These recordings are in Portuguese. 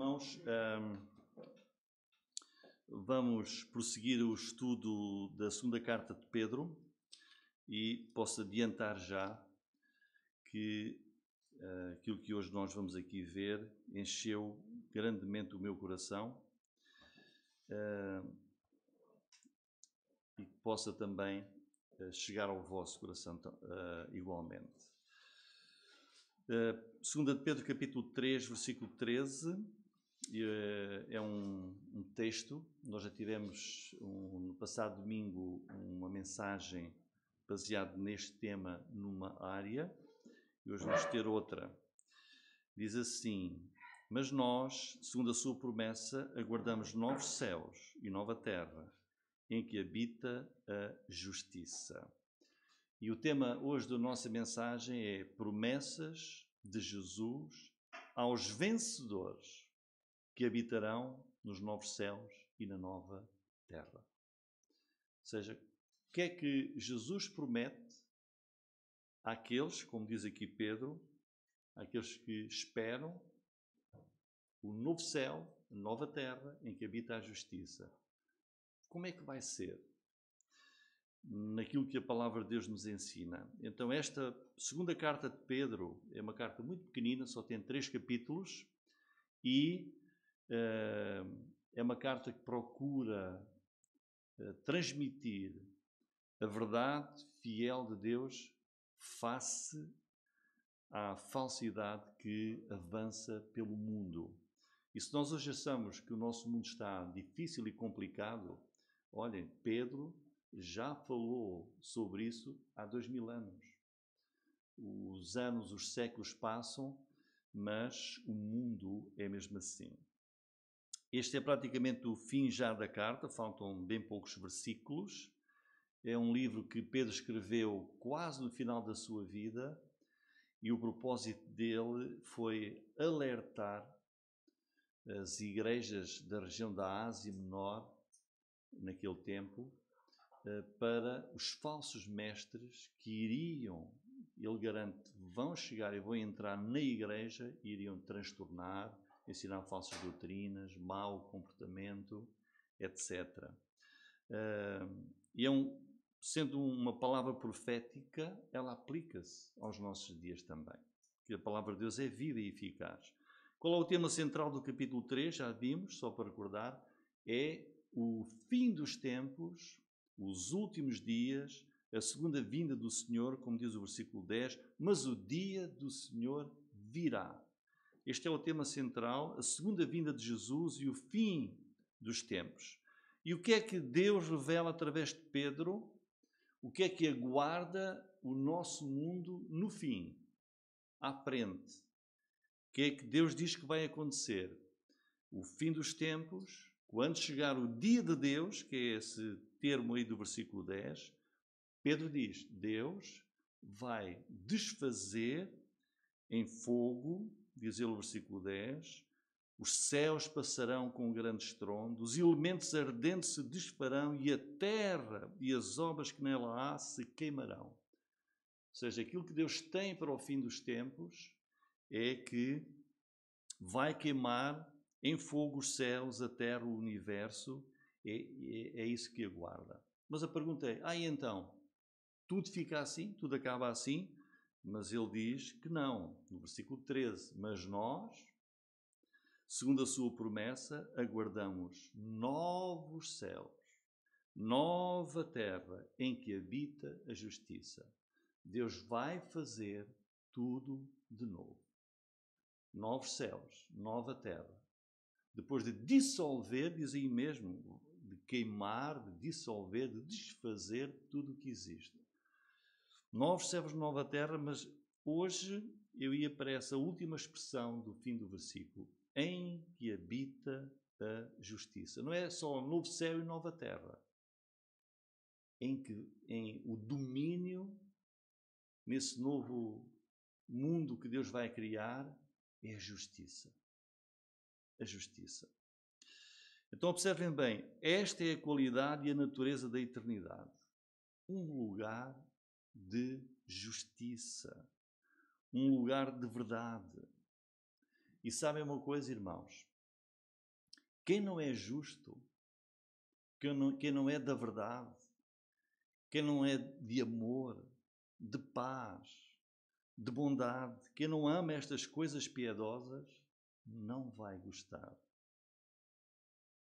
Irmãos, vamos prosseguir o estudo da segunda carta de Pedro e posso adiantar já que aquilo que hoje nós vamos aqui ver encheu grandemente o meu coração e que possa também chegar ao vosso coração igualmente. Segunda de Pedro, capítulo 3, versículo 13, é um texto. Nós já tivemos no passado domingo uma mensagem baseada neste tema numa área e hoje vamos ter outra. Diz assim: mas nós, segundo a sua promessa, aguardamos novos céus e nova terra, em que habita a justiça. E o tema hoje da nossa mensagem é promessas de Jesus aos vencedores que habitarão nos novos céus e na nova terra. Ou seja, o que é que Jesus promete àqueles, como diz aqui Pedro, àqueles que esperam o novo céu, a nova terra em que habita a justiça? Como é que vai ser? Naquilo que a palavra de Deus nos ensina. Então esta segunda carta de Pedro é uma carta muito pequenina, só tem 3 capítulos e é uma carta que procura transmitir a verdade fiel de Deus face à falsidade que avança pelo mundo. E se nós hoje achamos que o nosso mundo está difícil e complicado, olhem, Pedro já falou sobre isso há 2000 anos. Os anos, os séculos passam, mas o mundo é mesmo assim. Este é praticamente o fim já da carta, faltam bem poucos versículos. É um livro que Pedro escreveu quase no final da sua vida e o propósito dele foi alertar as igrejas da região da Ásia Menor, naquele tempo, para os falsos mestres que iriam, ele garante, vão chegar e vão entrar na igreja e iriam transtornar, ensinar falsas doutrinas, mau comportamento, etc. E sendo uma palavra profética, ela aplica-se aos nossos dias também. Porque a palavra de Deus é viva e eficaz. Qual é o tema central do capítulo 3? Já vimos, só para recordar, é o fim dos tempos, os últimos dias, a segunda vinda do Senhor, como diz o versículo 10, mas o dia do Senhor virá. Este é o tema central, a segunda vinda de Jesus e o fim dos tempos. E o que é que Deus revela através de Pedro? O que é que aguarda o nosso mundo no fim, à frente? O que é que Deus diz que vai acontecer? O fim dos tempos, quando chegar o dia de Deus, que é esse termo aí do versículo 10, Pedro diz, Deus vai desfazer em fogo, diz ele o versículo 10, os céus passarão com um grande estrondo, os elementos ardentes se desfarão e a terra e as obras que nela há se queimarão. Ou seja, aquilo que Deus tem para o fim dos tempos é que vai queimar em fogo os céus, a terra, o universo, é isso que aguarda. Mas a pergunta é, então, tudo fica assim? Tudo acaba assim? Mas ele diz que não, no versículo 13, mas nós, segundo a sua promessa, aguardamos novos céus, nova terra em que habita a justiça. Deus vai fazer tudo de novo. Novos céus, nova terra. Depois de dissolver, diz aí mesmo, de queimar, de dissolver, de desfazer tudo o que existe. Novos céus, nova terra, mas hoje eu ia para essa última expressão do fim do versículo, em que habita a justiça. Não é só novo céu e nova terra. Em o domínio, nesse novo mundo que Deus vai criar, é a justiça. A justiça. Então observem bem, esta é a qualidade e a natureza da eternidade. Um lugar de justiça. Um lugar de verdade. E sabem uma coisa, irmãos? Quem não é justo, quem não é da verdade, quem não é de amor, de paz, de bondade, quem não ama estas coisas piedosas, não vai gostar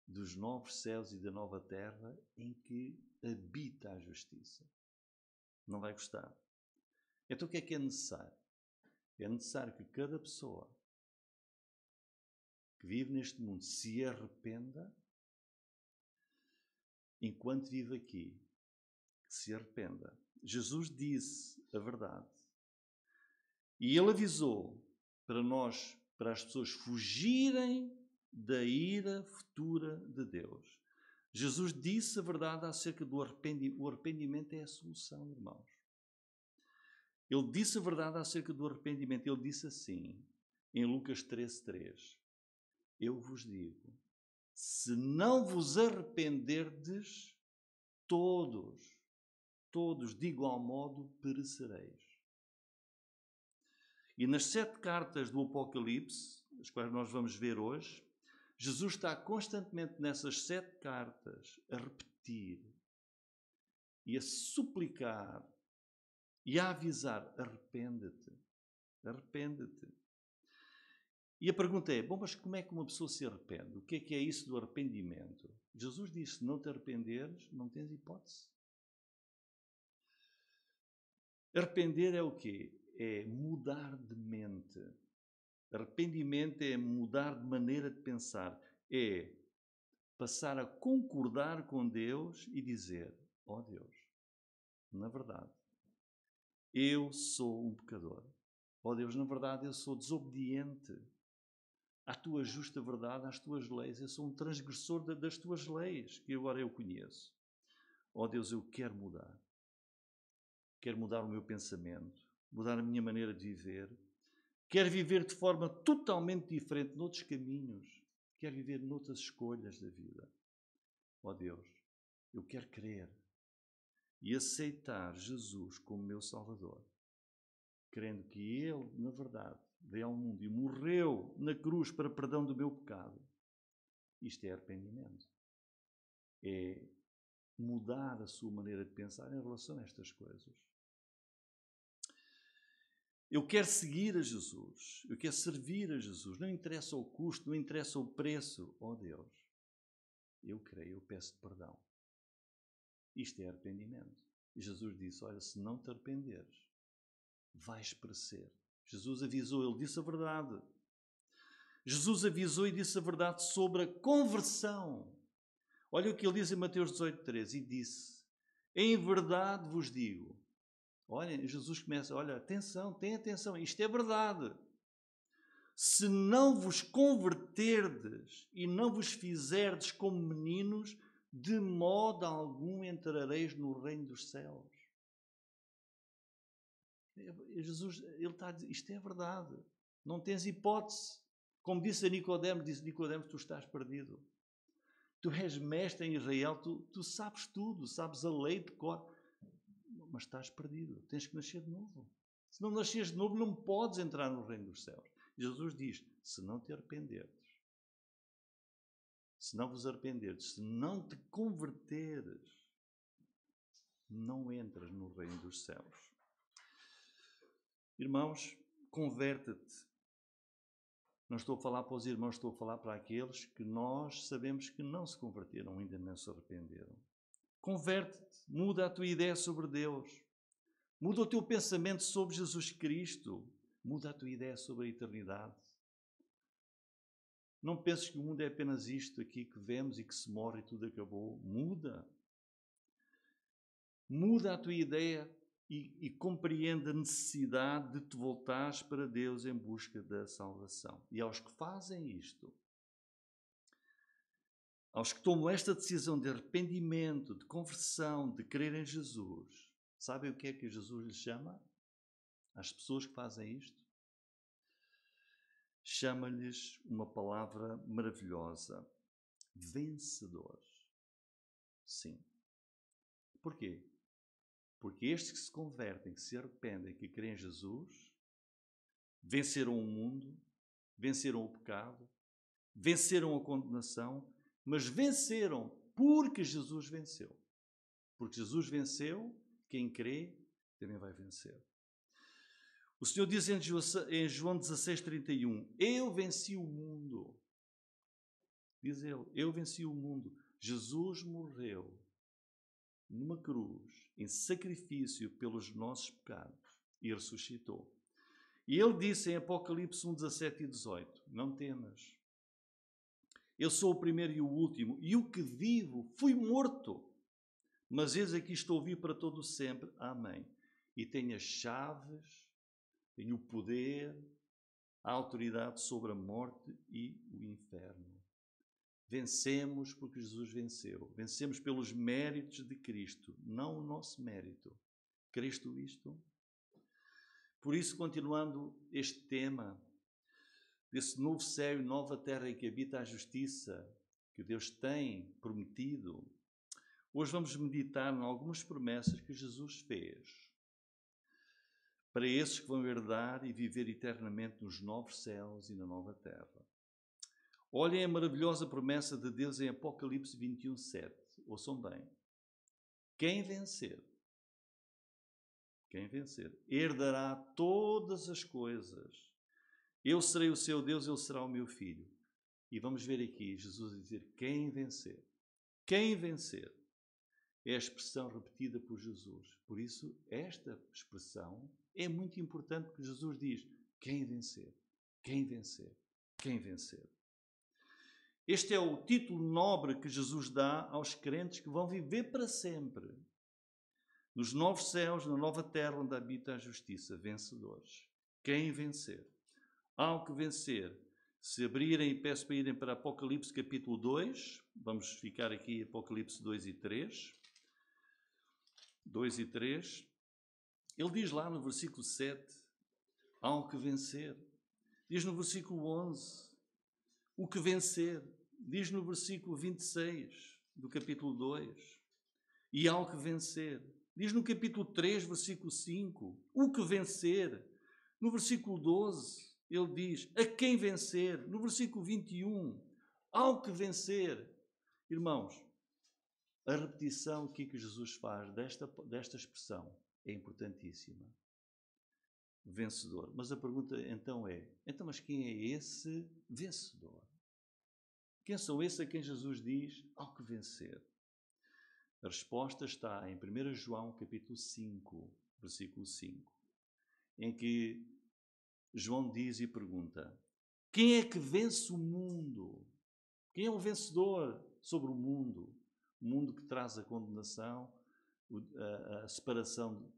dos novos céus e da nova terra em que habita a justiça. Não vai gostar. Então o que é necessário? É necessário que cada pessoa que vive neste mundo se arrependa enquanto vive aqui. Que se arrependa. Jesus disse a verdade. E ele avisou para nós, para as pessoas fugirem da ira futura de Deus. Jesus disse a verdade acerca do arrependimento. O arrependimento é a solução, irmãos. Ele disse a verdade acerca do arrependimento. Ele disse assim, em Lucas 13:3. Eu vos digo, se não vos arrependerdes, todos, de igual modo, perecereis. E nas 7 cartas do Apocalipse, as quais nós vamos ver hoje, Jesus está constantemente nessas 7 cartas a repetir e a suplicar e a avisar: arrepende-te, arrepende-te. E a pergunta é, bom, mas como é que uma pessoa se arrepende? O que é isso do arrependimento? Jesus disse, se não te arrependeres, não tens hipótese. Arrepender é o quê? É mudar de mente. Arrependimento é mudar de maneira de pensar. É passar a concordar com Deus e dizer, ó Deus, na verdade, eu sou um pecador. Ó Deus, na verdade, eu sou desobediente à tua justa verdade, às tuas leis. Eu sou um transgressor das tuas leis, que agora eu conheço. Ó Deus, eu quero mudar. Quero mudar o meu pensamento, mudar a minha maneira de viver. Quero viver de forma totalmente diferente, noutros caminhos. Quero viver noutras escolhas da vida. Ó Deus, eu quero crer e aceitar Jesus como meu Salvador, crendo que Ele, na verdade, veio ao mundo e morreu na cruz para perdão do meu pecado. Isto é arrependimento. É mudar a sua maneira de pensar em relação a estas coisas. Eu quero seguir a Jesus, eu quero servir a Jesus, não interessa o custo, não interessa o preço. Oh Deus, eu creio, eu peço perdão. Isto é arrependimento. E Jesus disse, olha, se não te arrependeres, vais perecer. Jesus avisou, ele disse a verdade. Jesus avisou e disse a verdade sobre a conversão. Olha o que ele diz em Mateus 18:13, e disse, em verdade vos digo. Olha, Jesus começa, olha, atenção, tem atenção, isto é verdade. Se não vos converterdes e não vos fizerdes como meninos, de modo algum entrareis no reino dos céus. Jesus, ele está a dizer, isto é verdade. Não tens hipótese. Como disse a Nicodemo, tu estás perdido. Tu és mestre em Israel, tu sabes tudo, sabes a lei de cor. Mas estás perdido, tens que nascer de novo. Se não nasceres de novo, não podes entrar no reino dos céus. Jesus diz, se não te arrependeres, se não vos arrependeres, se não te converteres, não entras no reino dos céus. Irmãos, converte-te. Não estou a falar para os irmãos, estou a falar para aqueles que nós sabemos que não se converteram, ainda não se arrependeram. Converte-te, muda a tua ideia sobre Deus. Muda o teu pensamento sobre Jesus Cristo. Muda a tua ideia sobre a eternidade. Não penses que o mundo é apenas isto aqui que vemos e que se morre e tudo acabou. Muda. Muda a tua ideia e compreende a necessidade de te voltares para Deus em busca da salvação. E aos que fazem isto, aos que tomam esta decisão de arrependimento, de conversão, de crer em Jesus, sabem o que é que Jesus lhes chama? Às pessoas que fazem isto? Chama-lhes uma palavra maravilhosa. Vencedores. Sim. Porquê? Porque estes que se convertem, que se arrependem, que creem em Jesus, venceram o mundo, venceram o pecado, venceram a condenação, mas venceram porque Jesus venceu. Porque Jesus venceu, quem crê também vai vencer. O Senhor diz em João 16:31, eu venci o mundo. Diz ele, eu venci o mundo. Jesus morreu numa cruz, em sacrifício pelos nossos pecados, e ressuscitou. E ele disse em Apocalipse 1:17 e 18, não temas. Eu sou o primeiro e o último, e o que vivo, fui morto. Mas eis aqui estou vivo para todo sempre. Amém. E tenho as chaves, tenho o poder, a autoridade sobre a morte e o inferno. Vencemos porque Jesus venceu. Vencemos pelos méritos de Cristo, não o nosso mérito. Cristo isto. Por isso, continuando este tema, desse novo céu e nova terra em que habita a justiça, que Deus tem prometido, hoje vamos meditar em algumas promessas que Jesus fez para esses que vão herdar e viver eternamente nos novos céus e na nova terra. Olhem a maravilhosa promessa de Deus em Apocalipse 21:7. Ouçam bem. Quem vencer, herdará todas as coisas. Eu serei o seu Deus, ele será o meu filho. E vamos ver aqui Jesus dizer quem vencer. Quem vencer é a expressão repetida por Jesus. Por isso, esta expressão é muito importante porque Jesus diz quem vencer, quem vencer, quem vencer. Este é o título nobre que Jesus dá aos crentes que vão viver para sempre nos novos céus, na nova terra onde habita a justiça, vencedores. Quem vencer? Ao que vencer, se abrirem, e peço para irem para Apocalipse capítulo 2, vamos ficar aqui Apocalipse 2 e 3. 2 e 3. Ele diz lá no versículo 7, ao que vencer. Diz no versículo 11, o que vencer. Diz no versículo 26 do capítulo 2, e ao que vencer. Diz no capítulo 3, versículo 5, o que vencer. No versículo 12, ele diz, a quem vencer. No versículo 21, ao que vencer. Irmãos, a repetição aqui que Jesus faz desta expressão é importantíssima. Vencedor. Mas a pergunta então mas quem é esse vencedor? Quem são esses a quem Jesus diz ao que vencer? A resposta está em 1 João capítulo 5, versículo 5, em que João diz e pergunta, quem é que vence o mundo? Quem é o vencedor sobre o mundo? O mundo que traz a condenação, a separação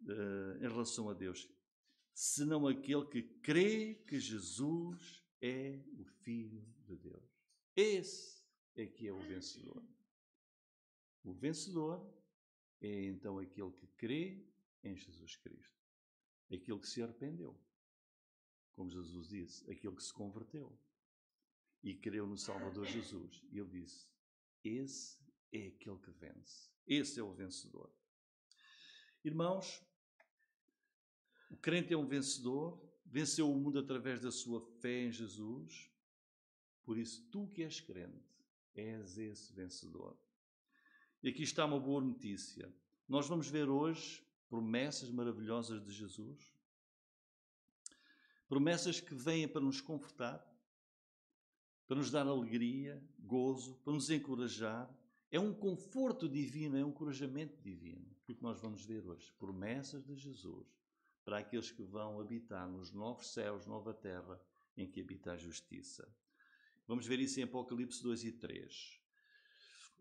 em relação a Deus. Senão aquele que crê que Jesus é o Filho de Deus. Esse é que é o vencedor. O vencedor é então aquele que crê em Jesus Cristo. Aquele que se arrependeu. Como Jesus disse, aquele que se converteu. E creu no Salvador Jesus. E ele disse, esse é aquele que vence. Esse é o vencedor. Irmãos, o crente é um vencedor, venceu o mundo através da sua fé em Jesus. Por isso, tu que és crente, és esse vencedor. E aqui está uma boa notícia. Nós vamos ver hoje promessas maravilhosas de Jesus. Promessas que vêm para nos confortar, para nos dar alegria, gozo, para nos encorajar. É um conforto divino, é um encorajamento divino. O que nós vamos ver hoje? Promessas de Jesus para aqueles que vão habitar nos novos céus, nova terra, em que habita a justiça. Vamos ver isso em Apocalipse 2 e 3.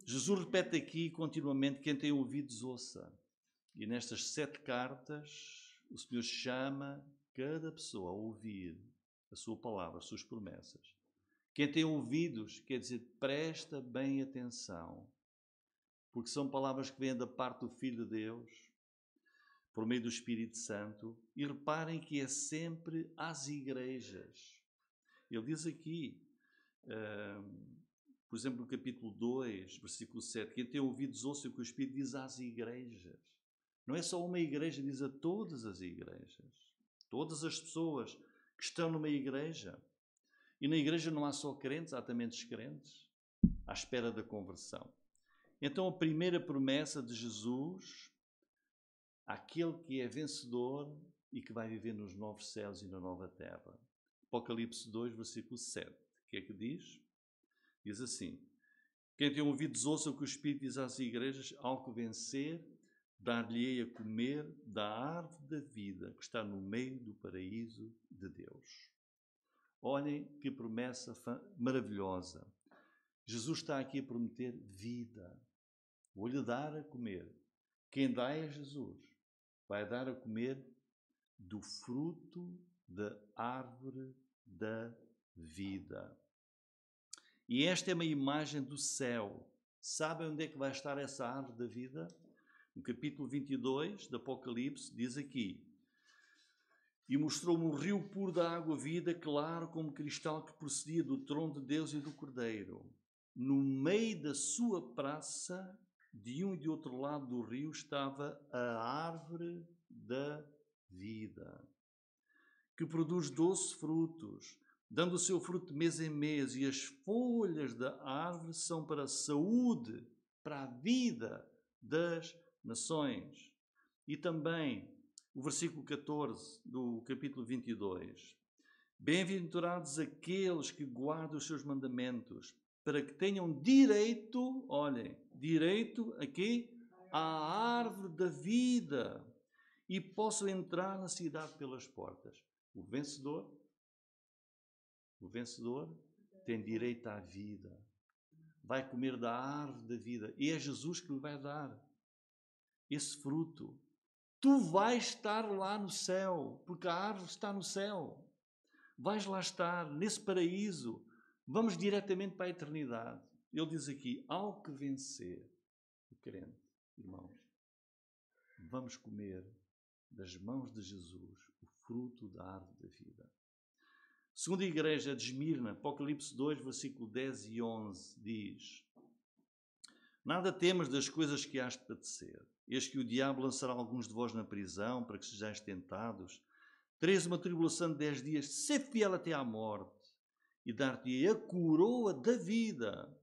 Jesus repete aqui continuamente, quem tem ouvidos ouça. E nestas 7 cartas, o Senhor chama cada pessoa a ouvir a sua palavra, as suas promessas. Quem tem ouvidos, quer dizer, presta bem atenção, porque são palavras que vêm da parte do Filho de Deus, por meio do Espírito Santo, e reparem que é sempre às igrejas. Ele diz aqui, por exemplo, no capítulo 2, versículo 7, quem tem ouvidos ouça o que o Espírito diz às igrejas. Não é só uma igreja, diz a todas as igrejas. Todas as pessoas que estão numa igreja. E na igreja não há só crentes, há também descrentes, à espera da conversão. Então a primeira promessa de Jesus, àquele que é vencedor e que vai viver nos novos céus e na nova terra. Apocalipse 2, versículo 7. O que é que diz? Diz assim: quem tem ouvidos ouça o que o Espírito diz às igrejas, ao que vencer, dar-lhe-ei a comer da árvore da vida que está no meio do paraíso de Deus. Olhem que promessa maravilhosa. Jesus está aqui a prometer vida. Vou-lhe dar a comer. Quem dá é Jesus. Vai dar a comer do fruto da árvore da vida. E esta é uma imagem do céu. Sabem onde é que vai estar essa árvore da vida? No capítulo 22 do Apocalipse, diz aqui: e mostrou-me um rio puro da água vida, claro como cristal, que procedia do trono de Deus e do Cordeiro. No meio da sua praça, de um e de outro lado do rio, estava a árvore da vida, que produz 12 frutos, dando o seu fruto de mês em mês, e as folhas da árvore são para a saúde, para a vida das nações. E também o versículo 14 do capítulo 22. Bem-aventurados aqueles que guardam os seus mandamentos, para que tenham direito, olhem, direito a quê? À árvore da vida, e possam entrar na cidade pelas portas. O vencedor tem direito à vida. Vai comer da árvore da vida. E é Jesus que lhe vai dar esse fruto. Tu vais estar lá no céu, porque a árvore está no céu. Vais lá estar, nesse paraíso. Vamos diretamente para a eternidade. Ele diz aqui, ao que vencer o crente, irmãos, vamos comer das mãos de Jesus o fruto da árvore da vida. Segunda igreja de Esmirna, Apocalipse 2, versículo 10 e 11, diz: nada temas das coisas que hás de padecer. Eis que o diabo lançará alguns de vós na prisão, para que sejais tentados. Tereis uma tribulação de 10 dias, sê fiel até à morte, e dar-te-ei a coroa da vida.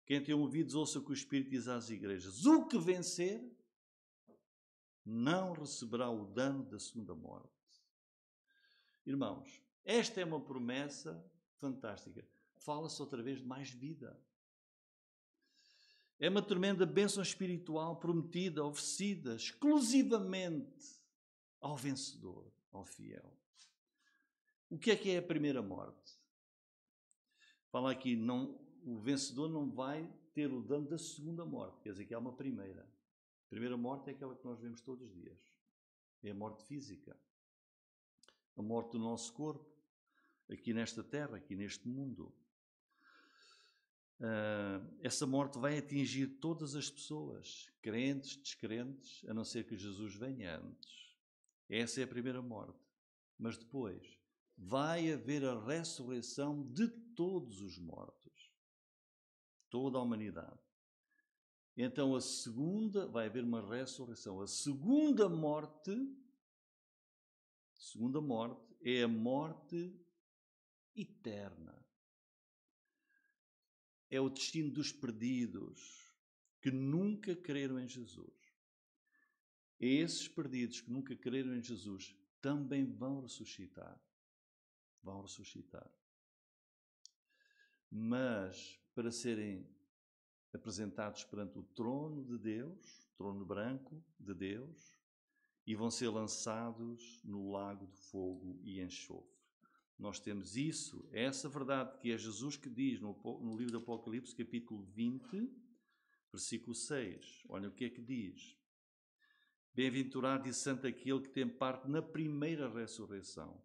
Quem tem ouvidos, ouça o que o Espírito diz às igrejas. O que vencer não receberá o dano da segunda morte. Irmãos, esta é uma promessa fantástica. Fala-se outra vez de mais vida. É uma tremenda bênção espiritual prometida, oferecida exclusivamente ao vencedor, ao fiel. O que é a primeira morte? Fala aqui, o vencedor não vai ter o dano da segunda morte, quer dizer que há uma primeira. A primeira morte é aquela que nós vemos todos os dias. É a morte física. A morte do nosso corpo, aqui nesta terra, aqui neste mundo. Essa morte vai atingir todas as pessoas, crentes, descrentes, a não ser que Jesus venha antes. Essa é a primeira morte. Mas depois vai haver a ressurreição de todos os mortos, toda a humanidade. Então a segunda, vai haver uma ressurreição. A segunda morte é a morte eterna. É o destino dos perdidos que nunca creram em Jesus. Esses perdidos que nunca creram em Jesus também vão ressuscitar. Vão ressuscitar. Mas para serem apresentados perante o trono de Deus, trono branco de Deus, e vão ser lançados no lago de fogo e enxofre. Nós temos isso, essa verdade que é Jesus que diz no livro do Apocalipse, capítulo 20, versículo 6. Olha o que é que diz. Bem-aventurado e santo aquele que tem parte na primeira ressurreição.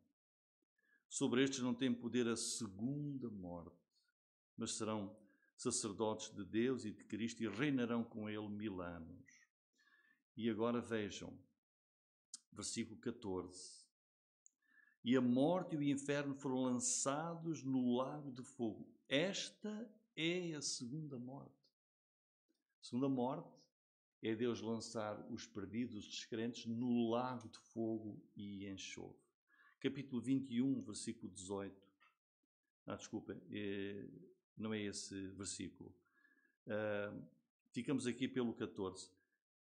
Sobre estes não tem poder a segunda morte, mas serão sacerdotes de Deus e de Cristo e reinarão com ele 1000 anos. E agora vejam, versículo 14. E a morte e o inferno foram lançados no lago de fogo. Esta é a segunda morte. A segunda morte é Deus lançar os perdidos, os descrentes, no lago de fogo e enxofre. Capítulo 21, versículo 18. Desculpa, não é esse versículo. Ficamos aqui pelo 14.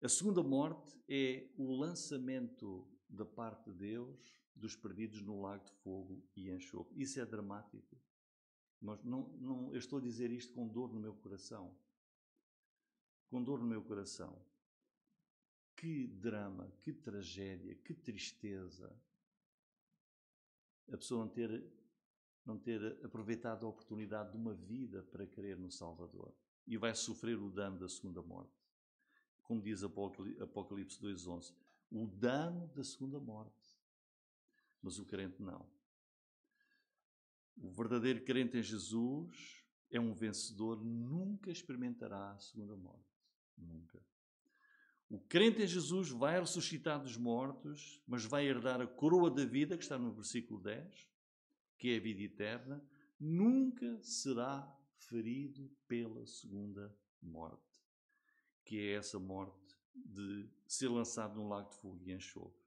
A segunda morte é o lançamento da parte de Deus dos perdidos no lago de fogo e enxofre. Isso é dramático. Mas eu estou a dizer isto com dor no meu coração. Com dor no meu coração. Que drama, que tragédia, que tristeza. A pessoa não ter aproveitado a oportunidade de uma vida para crer no Salvador. E vai sofrer o dano da segunda morte. Como diz Apocalipse 2:11. O dano da segunda morte. Mas o crente não. O verdadeiro crente em Jesus é um vencedor, nunca experimentará a segunda morte. Nunca. O crente em Jesus vai ressuscitar dos mortos, mas vai herdar a coroa da vida, que está no versículo 10, que é a vida eterna, nunca será ferido pela segunda morte, que é essa morte de ser lançado num lago de fogo e enxofre.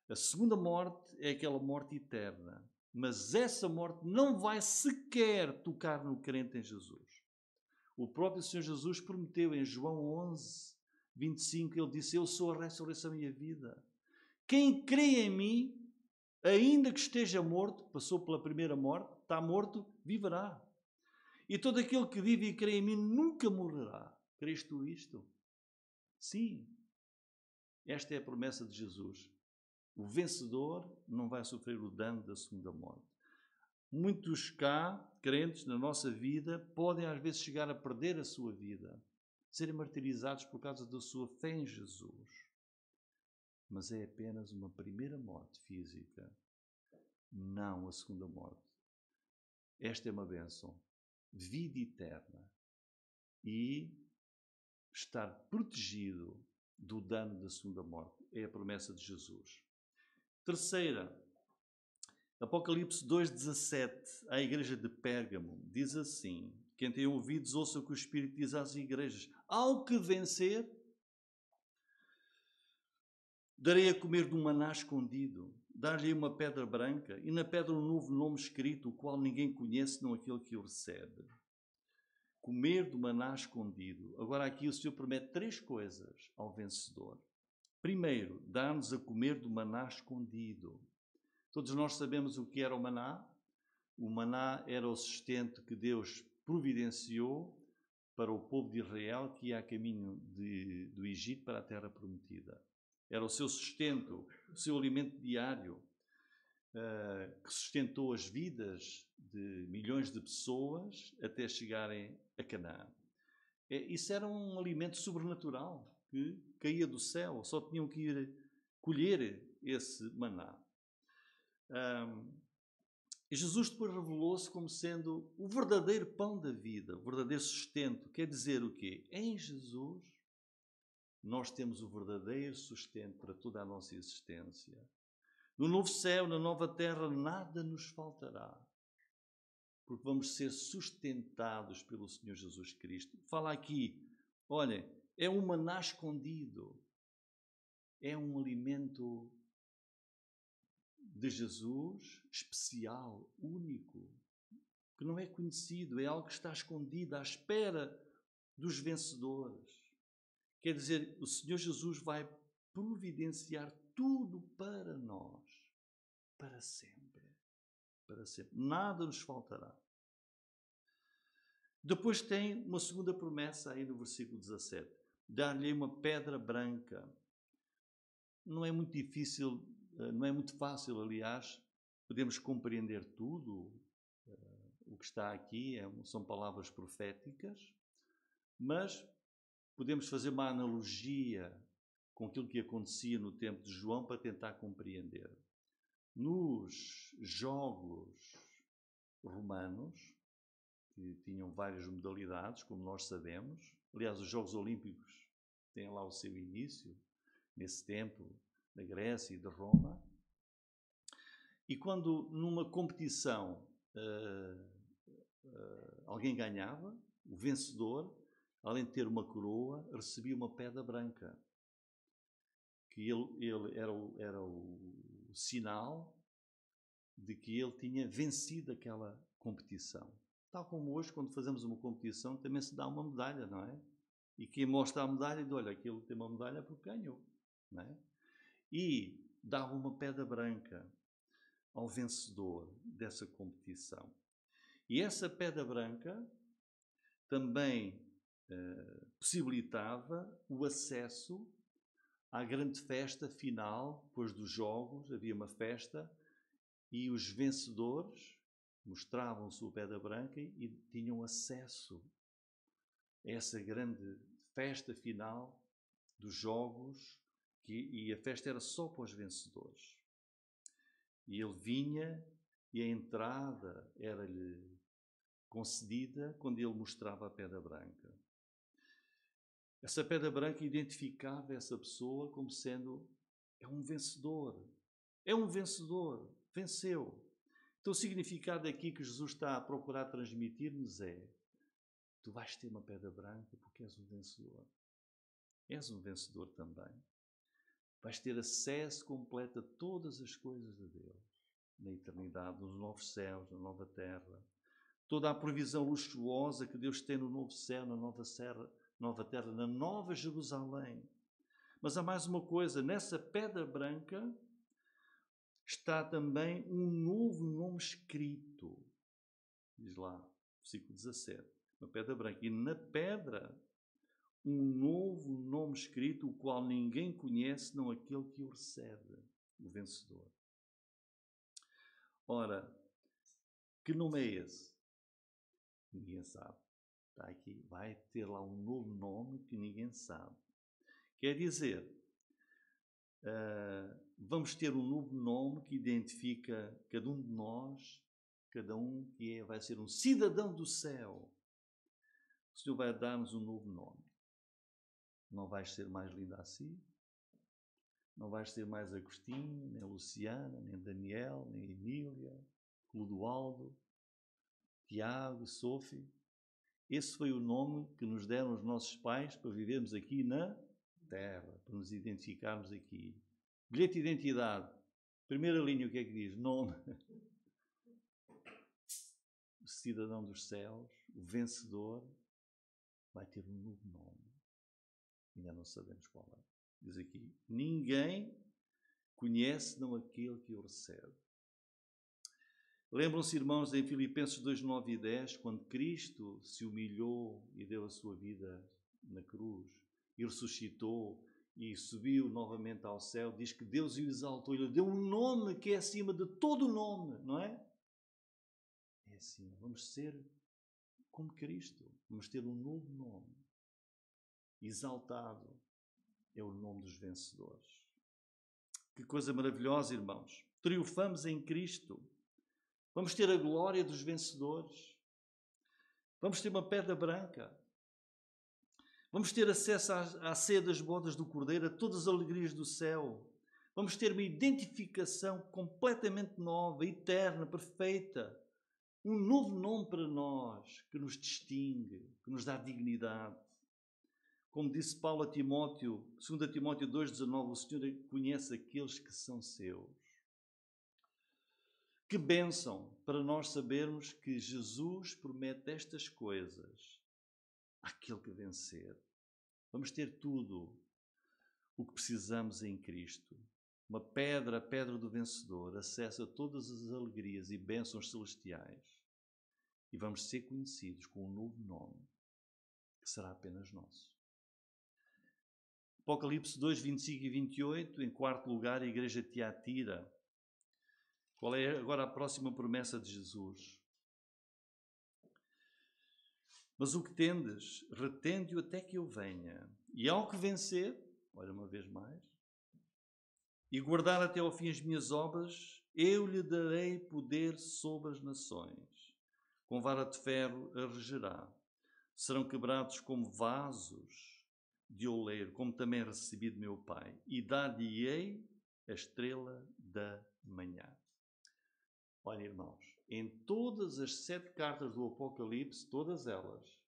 A segunda morte é aquela morte eterna, mas essa morte não vai sequer tocar no crente em Jesus. O próprio Senhor Jesus prometeu em João 11:25, ele disse: eu sou a ressurreição e a vida. Quem crê em mim, ainda que esteja morto, passou pela primeira morte, está morto, viverá. E todo aquele que vive e crê em mim nunca morrerá. Crês tu isto? Sim. Esta é a promessa de Jesus. O vencedor não vai sofrer o dano da segunda morte. Muitos cá, crentes na nossa vida, podem às vezes chegar a perder a sua vida, serem martirizados por causa da sua fé em Jesus. Mas é apenas uma primeira morte física, não a segunda morte. Esta é uma bênção, vida eterna e estar protegido do dano da segunda morte. É a promessa de Jesus. Terceira, Apocalipse 2:17, à igreja de Pérgamo, diz assim: quem tem ouvidos, ouça o que o Espírito diz às igrejas. Ao que vencer, darei a comer de um maná escondido, dar-lhe uma pedra branca, e na pedra um novo nome escrito, o qual ninguém conhece, não aquele que o recebe. Comer do maná escondido. Agora aqui o Senhor promete 3 coisas ao vencedor. Primeiro, dá-nos a comer do maná escondido. Todos nós sabemos o que era o maná. O maná era o sustento que Deus providenciou para o povo de Israel que ia a caminho do Egito para a terra prometida. Era o seu sustento, o seu alimento diário, que sustentou as vidas de milhões de pessoas até chegarem a Canaã. Isso era um alimento sobrenatural que caía do céu, só tinham que ir colher esse maná. E Jesus depois revelou-se como sendo o verdadeiro pão da vida, o verdadeiro sustento. Quer dizer o quê? Em Jesus nós temos o verdadeiro sustento para toda a nossa existência. No novo céu, na nova terra, nada nos faltará, porque vamos ser sustentados pelo Senhor Jesus Cristo. Fala aqui, olha, é um maná escondido, é um alimento de Jesus, especial, único, que não é conhecido, é algo que está escondido, à espera dos vencedores. Quer dizer, o Senhor Jesus vai providenciar tudo para nós, para sempre, para sempre. Nada nos faltará. Depois tem uma segunda promessa aí no versículo 17. Dar-lhe uma pedra branca. Não é muito difícil, não é muito fácil, aliás, podemos compreender tudo. O que está aqui são palavras proféticas, mas podemos fazer uma analogia com aquilo que acontecia no tempo de João para tentar compreender. Nos jogos romanos, que tinham várias modalidades, como nós sabemos, aliás, os Jogos Olímpicos têm lá o seu início, nesse tempo, da Grécia e de Roma. E quando numa competição alguém ganhava, o vencedor, além de ter uma coroa, recebia uma pedra branca, que ele era o sinal de que ele tinha vencido aquela competição. Tal como hoje, quando fazemos uma competição, também se dá uma medalha, não é? E quem mostra a medalha diz, olha, aquilo tem uma medalha porque ganhou, não é? E dá uma pedra branca ao vencedor dessa competição. E essa pedra branca também possibilitava o acesso à grande festa final, depois dos jogos, havia uma festa, e os vencedores mostravam sua pedra branca e tinham acesso a essa grande festa final dos jogos, e a festa era só para os vencedores. E ele vinha e a entrada era-lhe concedida quando ele mostrava a pedra branca. Essa pedra branca identificava essa pessoa como sendo é um vencedor, venceu. Então o significado aqui que Jesus está a procurar transmitir-nos é: tu vais ter uma pedra branca porque és um vencedor. És um vencedor também. Vais ter acesso completo a todas as coisas de Deus, na eternidade, nos novos céus, na nova terra. Toda a provisão luxuosa que Deus tem no novo céu, na nova terra, na nova Jerusalém. Mas há mais uma coisa, nessa pedra branca está também um novo nome escrito. Diz lá, versículo 17, uma pedra branca. E na pedra, um novo nome escrito, o qual ninguém conhece, senão aquele que o recebe, o vencedor. Ora, que nome é esse? Ninguém sabe. Está aqui, vai ter lá um novo nome que ninguém sabe. Quer dizer, vamos ter um novo nome que identifica cada um de nós, cada um que vai ser um cidadão do céu. O Senhor vai dar-nos um novo nome. Não vais ser mais Linda assim, não vais ser mais Agostinho, nem Luciana, nem Daniel, nem Emília, Clodoaldo, Tiago, Sofia. Esse foi o nome que nos deram os nossos pais para vivermos aqui na terra, para nos identificarmos aqui. Bilhete de identidade. Primeira linha, o que é que diz? Nome. O cidadão dos céus, o vencedor, vai ter um novo nome. Ainda não sabemos qual é. Diz aqui, ninguém conhece senão aquele que o recebe. Lembram-se, irmãos, em Filipenses 2, 9 e 10, quando Cristo se humilhou e deu a sua vida na cruz e ressuscitou e subiu novamente ao céu, diz que Deus o exaltou e lhe deu um nome que é acima de todo o nome, não é? É assim, vamos ser como Cristo, vamos ter um novo nome. Exaltado é o nome dos vencedores. Que coisa maravilhosa, irmãos. Triunfamos em Cristo. Vamos ter a glória dos vencedores. Vamos ter uma pedra branca. Vamos ter acesso à ceia das bodas do Cordeiro, a todas as alegrias do céu. Vamos ter uma identificação completamente nova, eterna, perfeita. Um novo nome para nós, que nos distingue, que nos dá dignidade. Como disse Paulo a Timóteo, 2 Timóteo 2,19, o Senhor conhece aqueles que são seus. Que bênção para nós sabermos que Jesus promete estas coisas àquele que vencer. Vamos ter tudo o que precisamos em Cristo. Uma pedra, a pedra do vencedor, acesso a todas as alegrias e bênçãos celestiais. E vamos ser conhecidos com um novo nome, que será apenas nosso. Apocalipse 2, 25 e 28, em quarto lugar, a igreja de Tiatira. Qual é agora a próxima promessa de Jesus? Mas o que tendes, retende-o até que eu venha. E ao que vencer, olha uma vez mais, e guardar até ao fim as minhas obras, eu lhe darei poder sobre as nações. Com vara de ferro a regerá. Serão quebrados como vasos de oleiro, como também recebi de meu Pai. E dar-lhe-ei a estrela da manhã. Olha, irmãos, em todas as 7 cartas do Apocalipse, todas elas,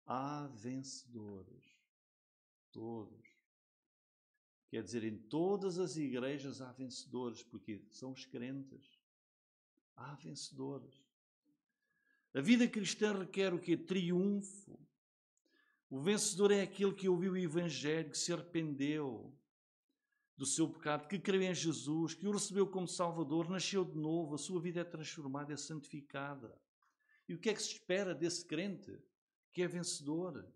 há vencedores. Todos. Quer dizer, em todas as igrejas há vencedores, porque são os crentes. Há vencedores. A vida cristã requer o quê? Triunfo. O vencedor é aquele que ouviu o Evangelho, que se arrependeu do seu pecado, que creu em Jesus, que o recebeu como Salvador, nasceu de novo, a sua vida é transformada, é santificada. E o que é que se espera desse crente? Que é vencedor.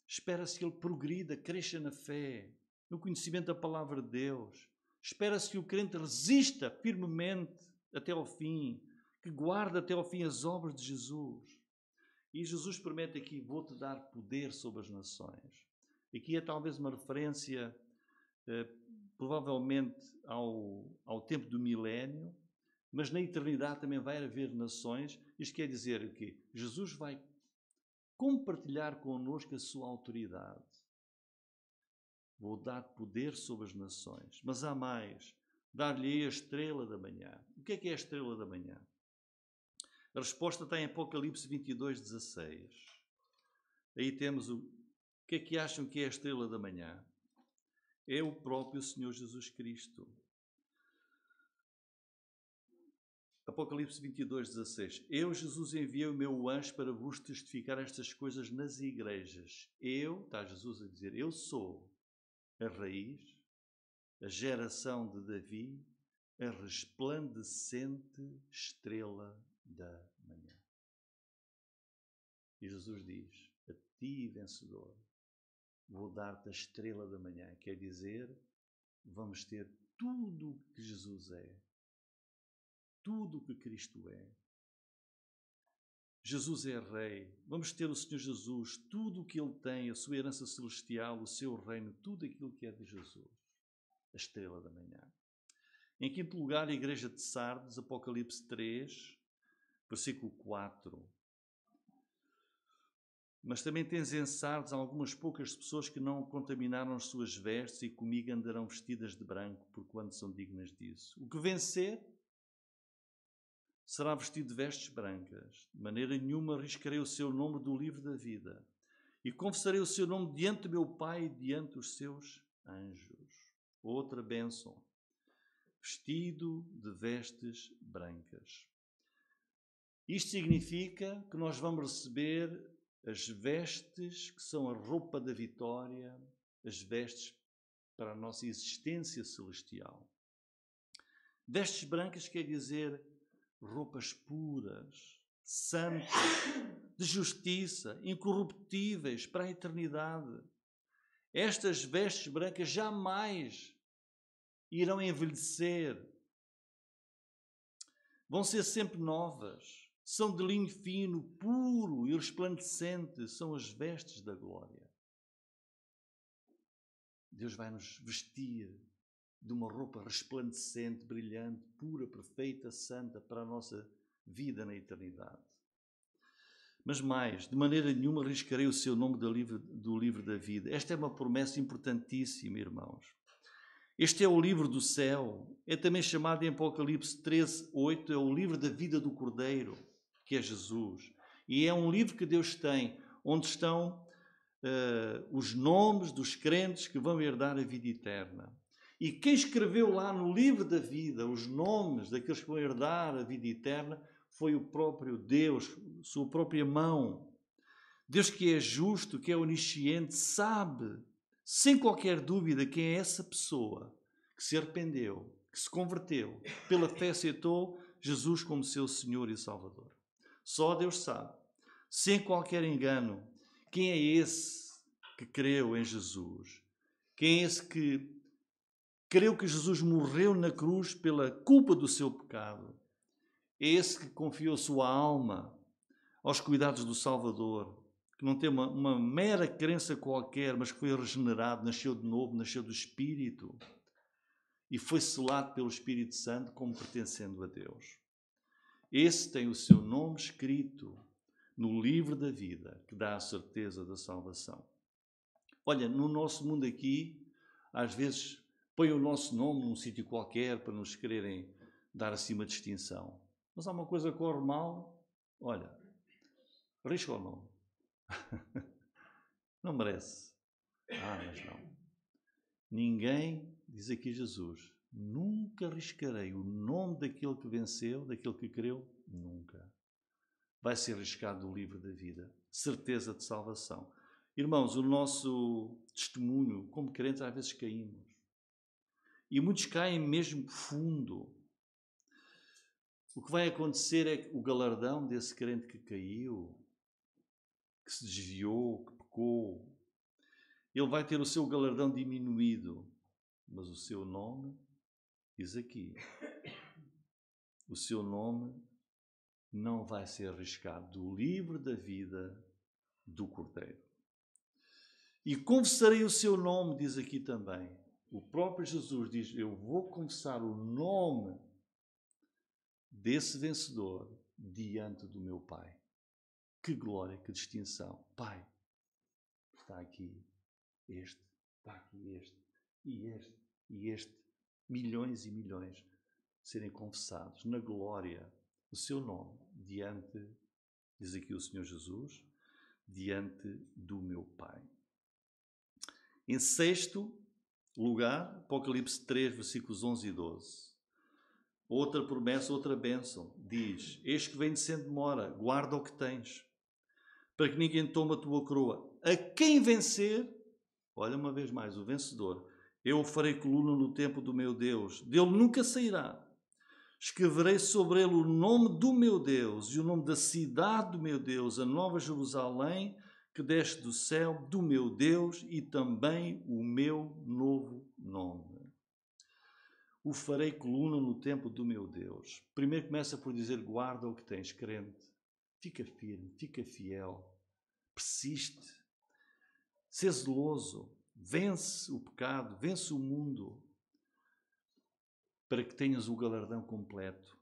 Espera-se que ele progrida, cresça na fé, no conhecimento da palavra de Deus. Espera-se que o crente resista firmemente até ao fim, que guarde até ao fim as obras de Jesus. E Jesus promete aqui, vou-te dar poder sobre as nações. Aqui é talvez uma referência, provavelmente, ao tempo do milénio, mas na eternidade também vai haver nações. Isto quer dizer o quê? Jesus vai compartilhar connosco a sua autoridade. Vou dar poder sobre as nações. Mas há mais. Dar-lhe a estrela da manhã. O que é a estrela da manhã? A resposta está em Apocalipse 22, 16. Aí temos o que é que acham que é a estrela da manhã? É o próprio Senhor Jesus Cristo. Apocalipse 22, 16. Eu, Jesus, enviei o meu anjo para vos testificar estas coisas nas igrejas. Eu, está Jesus a dizer, eu sou a raiz, a geração de Davi, a resplandecente estrela da manhã. E Jesus diz, a ti, vencedor, vou dar-te a estrela da manhã. Quer dizer, vamos ter tudo o que Jesus é. Tudo o que Cristo é. Jesus é Rei. Vamos ter o Senhor Jesus, tudo o que Ele tem, a sua herança celestial, o seu reino, tudo aquilo que é de Jesus. A estrela da manhã. Em quinto lugar, a igreja de Sardes, Apocalipse 3, versículo 4. Mas também tens em Sardes algumas poucas pessoas que não contaminaram as suas vestes e comigo andarão vestidas de branco, porquanto são dignas disso. O que vencer será vestido de vestes brancas. De maneira nenhuma arriscarei o seu nome do livro da vida. E confessarei o seu nome diante do meu Pai e diante dos seus anjos. Outra bênção. Vestido de vestes brancas. Isto significa que nós vamos receber as vestes que são a roupa da vitória, as vestes para a nossa existência celestial. Vestes brancas quer dizer roupas puras, santas, de justiça, incorruptíveis para a eternidade. Estas vestes brancas jamais irão envelhecer. Vão ser sempre novas. São de linho fino, puro e resplandecente. São as vestes da glória. Deus vai nos vestir de uma roupa resplandecente, brilhante, pura, perfeita, santa para a nossa vida na eternidade. Mas mais, de maneira nenhuma arriscarei o seu nome do livro da vida. Esta é uma promessa importantíssima, irmãos. Este é o livro do céu. É também chamado em Apocalipse 13, 8, é o livro da vida do Cordeiro, que é Jesus. E é um livro que Deus tem, onde estão os nomes dos crentes que vão herdar a vida eterna. E quem escreveu lá no livro da vida os nomes daqueles que vão herdar a vida eterna foi o próprio Deus, sua própria mão. Deus que é justo, que é onisciente, sabe, sem qualquer dúvida, quem é essa pessoa que se arrependeu, que se converteu, pela fé aceitou Jesus como seu Senhor e Salvador. Só Deus sabe, sem qualquer engano, quem é esse que creu em Jesus? Quem é esse que creu que Jesus morreu na cruz pela culpa do seu pecado? É esse que confiou sua alma aos cuidados do Salvador, que não tem uma mera crença qualquer, mas que foi regenerado, nasceu de novo, nasceu do Espírito e foi selado pelo Espírito Santo como pertencendo a Deus. Esse tem o seu nome escrito no livro da vida, que dá a certeza da salvação. Olha, no nosso mundo aqui, às vezes põe o nosso nome num sítio qualquer para nos quererem dar assim uma distinção. Mas há uma coisa que corre mal, olha, arrisca o nome. Não merece. Mas não. Ninguém, diz aqui Jesus, nunca arriscarei o nome daquele que venceu, daquele que creu, nunca. vai ser riscado do livro da vida. Certeza de salvação. Irmãos, o nosso testemunho, como crentes, às vezes caímos. E muitos caem mesmo fundo. O que vai acontecer é que o galardão desse crente que caiu, que se desviou, que pecou, ele vai ter o seu galardão diminuído. Mas o seu nome, diz aqui, o seu nome não vai ser arriscado do livro da vida do Cordeiro. E confessarei o seu nome, diz aqui também. O próprio Jesus diz, eu vou confessar o nome desse vencedor diante do meu Pai. Que glória, que distinção. Pai, está aqui este, está aqui este, e este, e este. Milhões e milhões serem confessados na glória o seu nome diante, diz aqui o Senhor Jesus, diante do meu Pai. Em sexto lugar, Apocalipse 3, versículos 11 e 12. Outra promessa, outra bênção. Diz, eis que vem de sem demora, guarda o que tens, para que ninguém tome a tua coroa. A quem vencer, olha uma vez mais, o vencedor, eu o farei coluna no templo do meu Deus, dele nunca sairá. Escreverei sobre ele o nome do meu Deus e o nome da cidade do meu Deus, a nova Jerusalém, que desce do céu do meu Deus, e também o meu novo nome. O farei coluna no templo do meu Deus. Primeiro começa por dizer, guarda o que tens, crente. Fica firme, fica fiel, persiste, sê zeloso, vence o pecado, vence o mundo, para que tenhas o galardão completo.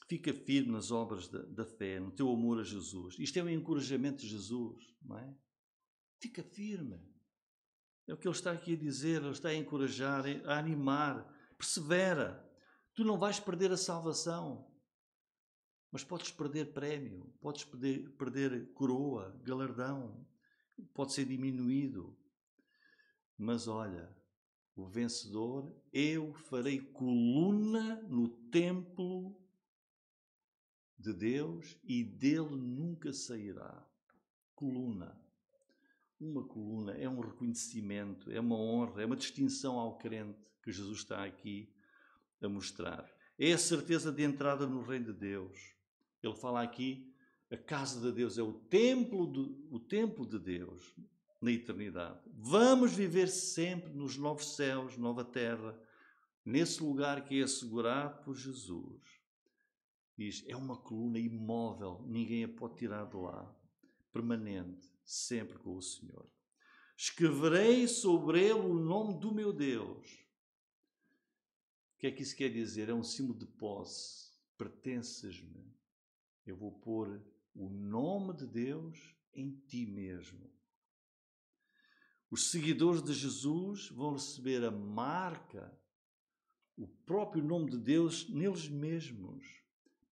Fica firme nas obras da fé, no teu amor a Jesus. Isto é um encorajamento de Jesus, não é? Fica firme. É o que ele está aqui a dizer, ele está a encorajar, a animar. Persevera. Tu não vais perder a salvação, mas podes perder prémio, podes perder coroa, galardão, pode ser diminuído. Mas olha, o vencedor, eu farei coluna no templo de Deus e dele nunca sairá. Coluna. Uma coluna é um reconhecimento, é uma honra, é uma distinção ao crente que Jesus está aqui a mostrar. É a certeza de entrada no reino de Deus. Ele fala aqui, a casa de Deus é o templo de Deus na eternidade. Vamos viver sempre nos novos céus, nova terra, nesse lugar que é assegurado por Jesus. Diz, é uma coluna imóvel, ninguém a pode tirar de lá, permanente, sempre com o Senhor. Escreverei sobre ele o nome do meu Deus. O que é que isso quer dizer? É um símbolo de posse. Pertences-me. Eu vou pôr o nome de Deus em ti mesmo. Os seguidores de Jesus vão receber a marca, o próprio nome de Deus neles mesmos,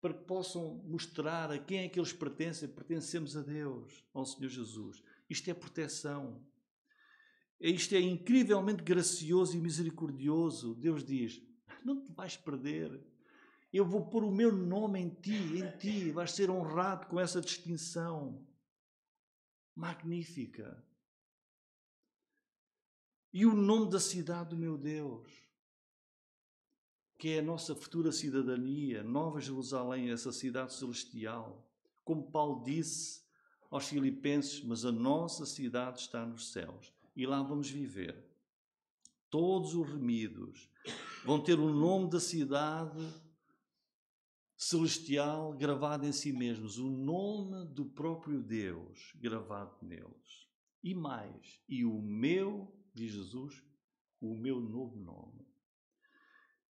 para que possam mostrar a quem é que eles pertencem. Pertencemos a Deus, ao Senhor Jesus. Isto é proteção. Isto é incrivelmente gracioso e misericordioso. Deus diz, não te vais perder. Eu vou pôr o meu nome em ti. Vais ser honrado com essa distinção magnífica. E o nome da cidade do meu Deus, que é a nossa futura cidadania, Nova Jerusalém, essa cidade celestial. Como Paulo disse aos Filipenses, mas a nossa cidade está nos céus e lá vamos viver. Todos os remidos vão ter o nome da cidade celestial gravado em si mesmos, o nome do próprio Deus gravado neles. E mais, e o meu, diz Jesus, o meu novo nome.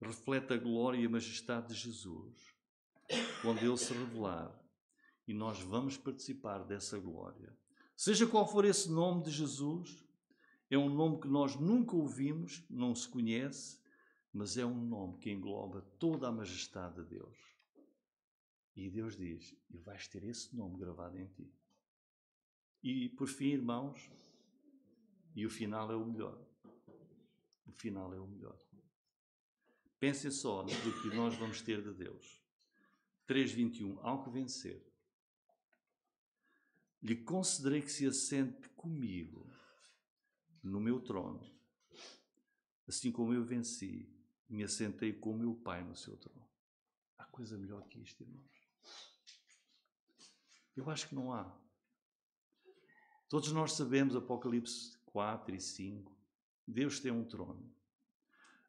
Reflete a glória e a majestade de Jesus, quando ele se revelar, e nós vamos participar dessa glória. Seja qual for esse nome de Jesus, é um nome que nós nunca ouvimos, não se conhece, mas é um nome que engloba toda a majestade de Deus. E Deus diz, e vais ter esse nome gravado em ti. E por fim, irmãos, e o final é o melhor. O final é o melhor. Pensem só no que nós vamos ter de Deus. 3:21, ao que vencer. lhe concederei que se assente comigo no meu trono, assim como eu venci, me assentei com o meu Pai no seu trono. Há coisa melhor que isto, irmãos? Eu acho que não há. Todos nós sabemos, Apocalipse 4 e 5, Deus tem um trono.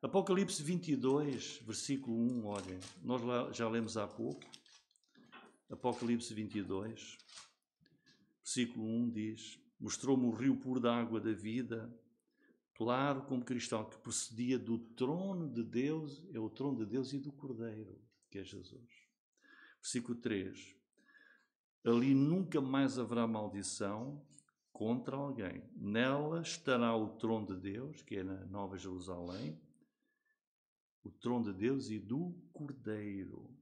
Apocalipse 22, versículo 1, olhem, nós já lemos há pouco. Apocalipse 22, versículo 1 diz: mostrou-me o rio puro da água da vida, claro como cristal, que procedia do trono de Deus, é o trono de Deus e do Cordeiro, que é Jesus. Versículo 3: ali nunca mais haverá maldição contra alguém. Nela estará o trono de Deus, que é na Nova Jerusalém, o trono de Deus e do Cordeiro.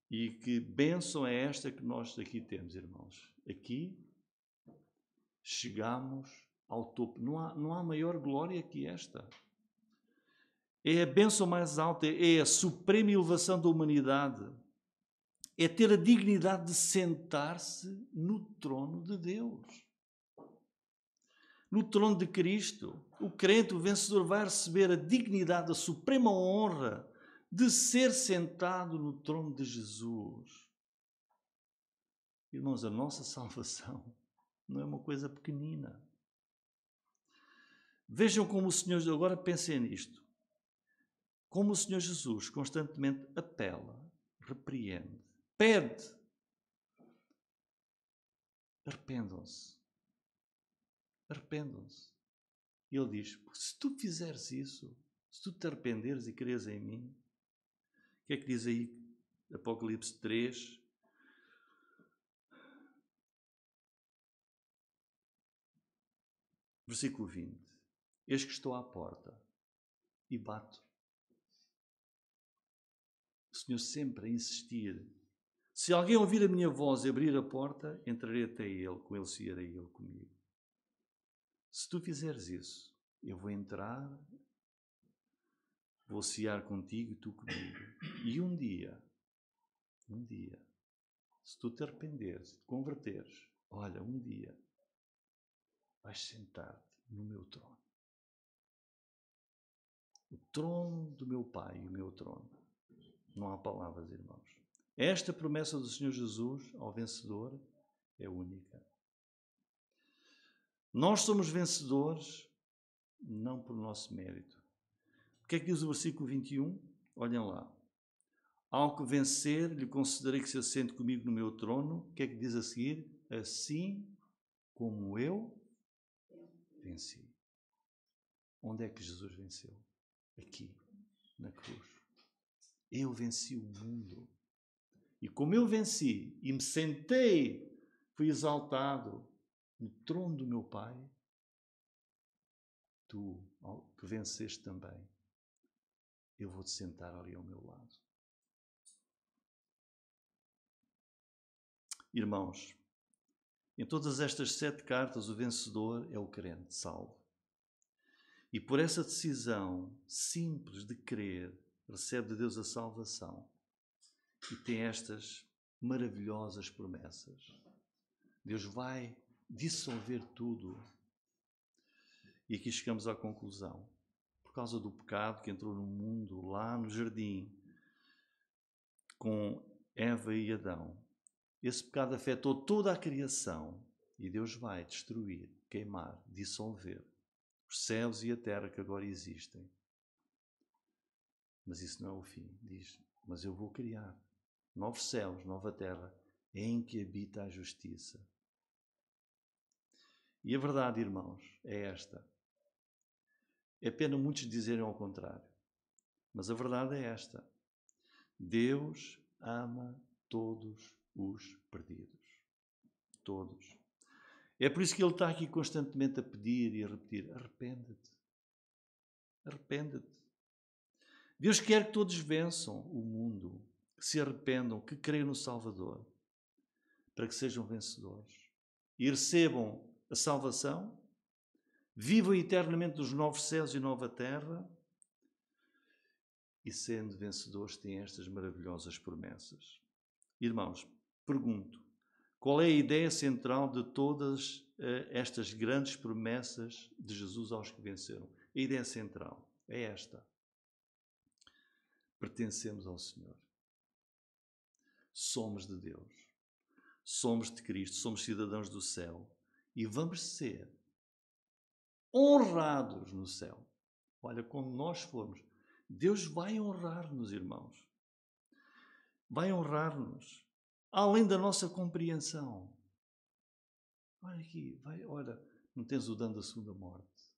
E que bênção é esta que nós aqui temos, irmãos? Aqui chegamos ao topo. Não há maior glória que esta. É a bênção mais alta, é a suprema elevação da humanidade. É ter a dignidade de sentar-se no trono de Deus. No trono de Cristo. O crente, o vencedor, vai receber a dignidade, a suprema honra de ser sentado no trono de Jesus. Irmãos, a nossa salvação não é uma coisa pequenina. Vejam como o Senhor, agora pensem nisto, como o Senhor Jesus constantemente apela, repreende, pede, arrependam-se. Arrependam-se. Ele diz, se tu fizeres isso, se tu te arrependeres e creres em mim, o que é que diz aí Apocalipse 3? Versículo 20. Eis que estou à porta e bato. O Senhor sempre a insistir. Se alguém ouvir a minha voz e abrir a porta, entrarei até ele, com ele se irá ele comigo. Se tu fizeres isso, eu vou entrar, vou cear contigo e tu comigo. E um dia, se tu te arrependeres, te converteres, olha, um dia vais sentar-te no meu trono. O trono do meu Pai e o meu trono. Não há palavras, irmãos. Esta promessa do Senhor Jesus ao vencedor é única. Nós somos vencedores não por nosso mérito. O que é que diz o versículo 21? Olhem lá. Ao que vencer, lhe concederei que se assente comigo no meu trono. O que é que diz a seguir? Assim como eu venci. Onde é que Jesus venceu? Aqui, na cruz. Eu venci o mundo. E como eu venci e me sentei, fui exaltado no trono do meu Pai, tu, que venceste também, eu vou-te sentar ali ao meu lado. Irmãos, em todas estas 7 cartas, o vencedor é o crente salvo. E por essa decisão simples de crer, recebe de Deus a salvação e tem estas maravilhosas promessas. Deus vai dissolver tudo. E aqui chegamos à conclusão. Por causa do pecado que entrou no mundo, lá no jardim, com Eva e Adão, esse pecado afetou toda a criação e Deus vai destruir, queimar, dissolver os céus e a terra que agora existem. Mas isso não é o fim. Diz, mas eu vou criar novos céus, nova terra, em que habita a justiça. E a verdade, irmãos, é esta. É pena muitos dizerem ao contrário. Mas a verdade é esta. Deus ama todos os perdidos. Todos. É por isso que Ele está aqui constantemente a pedir e a repetir, arrepende-te. Arrepende-te. Deus quer que todos vençam o mundo, que se arrependam, que creiam no Salvador, para que sejam vencedores e recebam a salvação, vivam eternamente nos novos céus e nova terra e, sendo vencedores, têm estas maravilhosas promessas. Irmãos, pergunto, Qual é a ideia central de todas estas grandes promessas de Jesus aos que venceram? A ideia central é esta: pertencemos ao Senhor. Somos de Deus. Somos de Cristo. Somos cidadãos do céu. E vamos ser honrados no céu. Olha, quando nós formos, Deus vai honrar-nos, irmãos. Vai honrar-nos. Além da nossa compreensão. Olha aqui, olha, não tens o dom da segunda morte.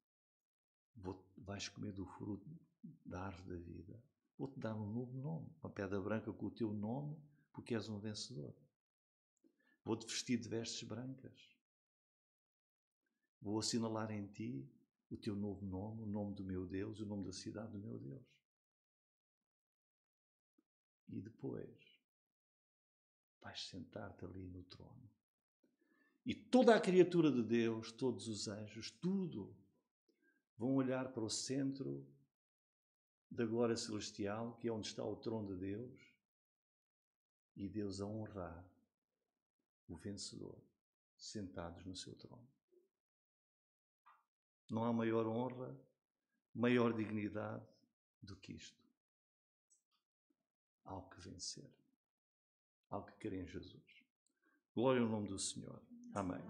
Vais comer do fruto da árvore da vida. Vou-te dar um novo nome, uma pedra branca com o teu nome, porque és um vencedor. Vou-te vestir de vestes brancas. Vou assinalar em ti o teu novo nome, o nome do meu Deus, o nome da cidade do meu Deus. E depois vais sentar-te ali no trono. E toda a criatura de Deus, todos os anjos, tudo, vão olhar para o centro da glória celestial, que é onde está o trono de Deus, e Deus a honrar o vencedor, sentados no seu trono. Não há maior honra, maior dignidade do que isto. Ao que vencer, ao que crer em Jesus. Glória ao nome do Senhor. Amém.